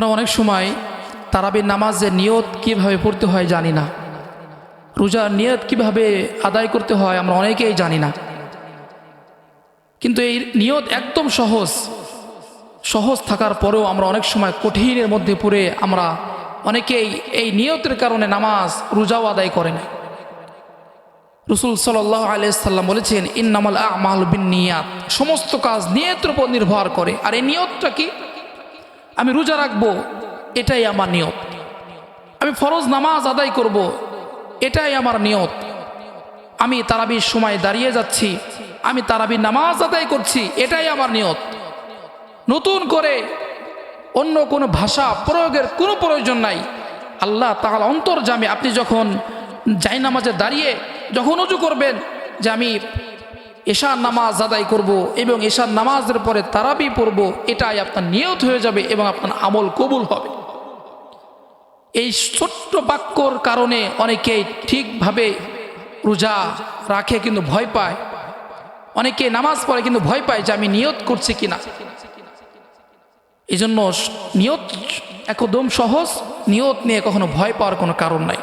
আমরা অনেক সময় তারাবির নামাজের নিয়ত কিভাবে পড়তে হয় জানি না, রোজার নিয়ত কিভাবে আদায় করতে হয় আমরা অনেকেই জানি না। কিন্তু এই নিয়ত একদম সহজ থাকার পরেও আমরা অনেক সময় কঠিনের মধ্যে পড়ে আমরা অনেকেই এই নিয়তের কারণে নামাজ রোজাও আদায় করে না। রাসূল সাল্লাল্লাহু আলাইহি সাল্লাম বলেছেন, ইন্নামাল আমালু বিন্নিয়াত, সমস্ত কাজ নিয়তের উপর নির্ভর করে। আর এই নিয়তটা কি? আমি রোজা রাখবো, এটাই আমার নিয়ত। আমি ফরজ নামাজ আদায় করব, এটাই আমার নিয়ত। আমি তারাবির সময় দাঁড়িয়ে যাচ্ছি, আমি তারাবির নামাজ আদায় করছি, এটাই আমার নিয়ত। নতুন করে অন্য কোনো ভাষা প্রয়োগের কোনো প্রয়োজন নাই। আল্লাহ তাআলা অন্তর্যামী। আপনি যখন জায়নামাজে দাঁড়িয়ে যখন ওযু করবেন যে আমি এশার নামাজ আদায় করব এবং এশার নামাজের পরে তারাবি পড়ব, এটাই আপনার নিয়ত হয়ে যাবে এবং আপনার আমল কবুল হবে। এই ছোট্ট বাক্যর কারণে অনেকেই ঠিকভাবে রোজা রাখে কিন্তু ভয় পায়, অনেকে নামাজ পড়ে কিন্তু ভয় পায় যে আমি নিয়ত করছি কিনা। এই জন্য নিয়ত একদম সহজ, নিয়ত নিয়ে কখনো ভয় পাওয়ার কোনো কারণ নাই।